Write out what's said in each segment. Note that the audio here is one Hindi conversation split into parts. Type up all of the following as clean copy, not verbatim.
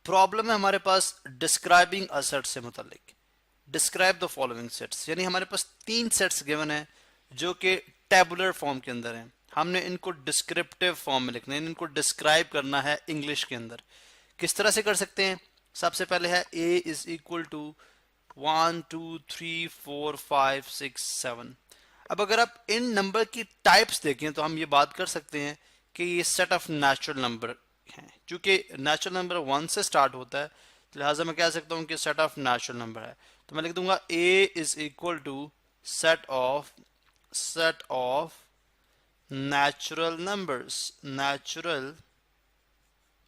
प्रॉब्लम है हमारे पास डिस्क्राइबिंग अ सेट से मुतालिक। डिस्क्राइब द फॉलोइंग सेट्स, यानी हमारे पास 3 सेट्स गिवन है जो कि टेबुलर फॉर्म के अंदर हैं। हमने इनको डिस्क्रिप्टिव फॉर्म में लिखना है, इनको डिस्क्राइब करना है इंग्लिश के अंदर। किस तरह से कर सकते हैं? सबसे पहले है a इज इक्वल टू 1 2 3 4 5 6 7। अब अगर आप इन नंबर की टाइप्स देखें तो हम ये बात कर सकते हैं कि ये सेट ऑफ नेचुरल नंबर हैं। चूंकि नेचुरल नंबर 1 से स्टार्ट होता है तो लिहाजा मैं कह सकता हूँ कि सेट ऑफ नेचुरल नंबर है। तो मैं लिख दूंगा a is equal to set of natural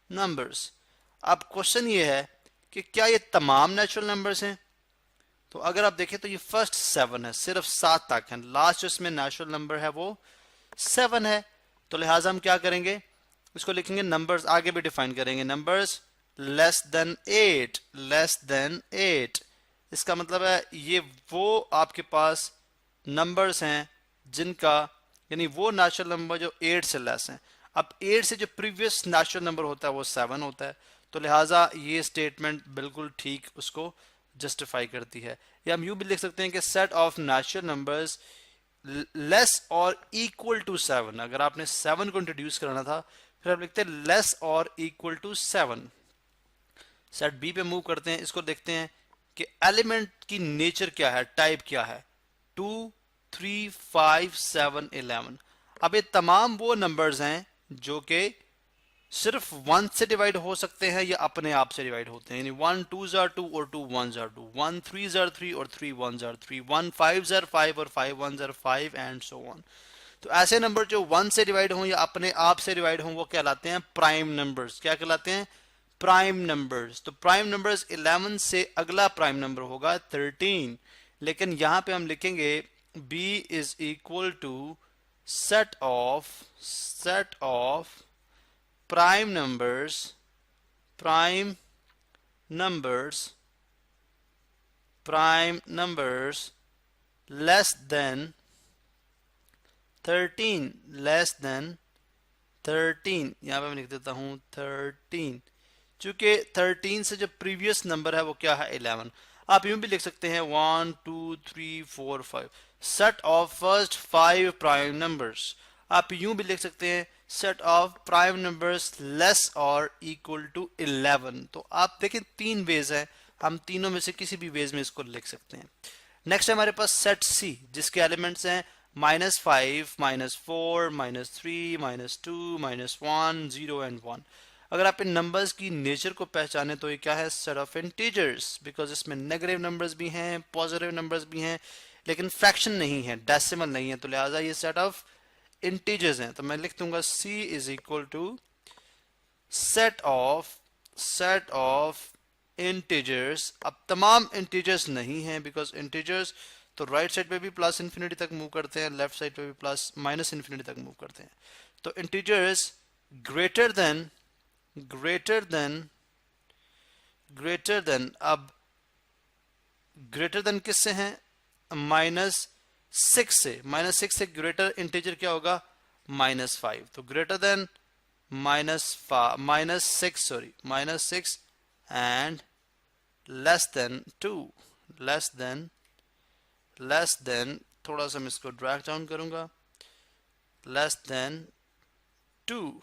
numbers. अब क्वेश्चन ये है कि क्या ये तमाम नेचुरल नंबर्स हैं? तो अगर आप देखें तो ये फर्स्ट 7 है, सिर्फ 7 तक है। लास्ट जो इसमें नेचुरल नंबर है वो 7 है। तो लिहाजा हम क्या करेंगे, इसको लिखेंगे नंबर्स, आगे भी डिफाइन करेंगे नंबर्स लेस देन 8। इसका मतलब है ये वो आपके पास नंबर्स हैं जिनका, यानी वो नेचुरल नंबर जो 8 से लेस हैं। अब 8 से जो प्रीवियस नेचुरल नंबर होता है वो 7 होता है। तो लिहाजा ये स्टेटमेंट बिल्कुल ठीक उसको जस्टिफाई करती है। या हम यूं भी लिख सकते हैं कि set of natural numbers less और इक्वल टू 7। अगर आपने 7 को इंट्रोड्यूस कराना था फिर आप लिखते हैं लेस और इक्वल टू 7। सेट बी पे मूव करते हैं, इसको देखते हैं कि एलिमेंट की नेचर क्या है, टाइप क्या है। 2 3 5 7 11। अब ये तमाम वो नंबर्स हैं जो कि सिर्फ 1 से डिवाइड हो सकते हैं या अपने आप से डिवाइड होते हैं, यानी 1 2s are 2 और 2 1s are 2, 1 3s are 3 और 3 1s are 3, 1 5s are 5 और 5 1s are 5 and so on. तो ऐसे नंबर जो 1 से डिवाइड हों या अपने आप से डिवाइड हों वो कहलाते हैं प्राइम नंबर्स। क्या कहलाते हैं? Prime numbers. तो प्राइम नंबर्स 11 से अगला प्राइम नंबर होगा 13। लेकिन यहां पे हम लिखेंगे b is equal to set of prime prime numbers prime numbers less than 13 यहां पे मैं लिख देता हूं 13, चूंकि 13 से जो प्रीवियस नंबर है वो क्या है 11। आप यूं भी लिख सकते हैं 1 2 3 4 5 set of first 5 prime numbers. आप यूं भी लिख सकते हैं set of prime numbers less और इक्वल टू 11। तो आप देखें 3 वेज है, हम तीनों में से किसी भी वेज में इसको लिख सकते हैं। नेक्स्ट है हमारे पास सेट सी जिसके एलिमेंट्स हैं -5 -4 -3 -2 -1 0 एंड 1। अगर आप इन नंबर्स की नेचर को पहचाने तो ये क्या है? सेट ऑफ इंटीजर्स, बिकॉज इसमें नेगेटिव नंबर्स भी हैं पॉजिटिव नंबर्स भी हैं लेकिन फ्रैक्शन नहीं है, डेसिमल नहीं है, तो लिहाजा ये सेट ऑफ इंटीजर्स हैं। तो मैं लिख दूंगा C is equal to set of integers. अब तमाम इंटीजर्स नहीं हैं बिकॉज इंटीजर्स तो राइट साइड पे भी प्लस इन्फिनिटी तक मूव करते हैं, लेफ्ट साइड पे भी प्लस माइनस इन्फिनिटी तक मूव करते हैं। तो इंटीजर्स ग्रेटर देन अब ग्रेटर देन किससे हैं? -6 से ग्रेटर इंटीजर क्या होगा? -5। तो greater than -6 and less than 2, less than थोड़ा सा मैं इसको ड्रैग डाउन करूंगा, लेस देन 2।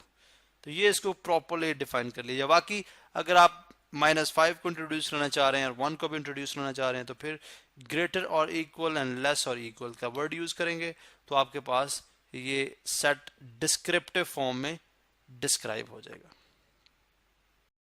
तो ये इसको प्रॉपरली डिफाइन कर लीजिए। बाकी अगर आप -5 को इंट्रोड्यूस करना चाह रहे हैं और 1 को भी इंट्रोड्यूस करना चाह रहे हैं तो फिर ग्रेटर और इक्वल एंड लेस और इक्वल का वर्ड यूज करेंगे तो आपके पास ये सेट डिस्क्रिप्टिव फॉर्म में डिस्क्राइब हो जाएगा।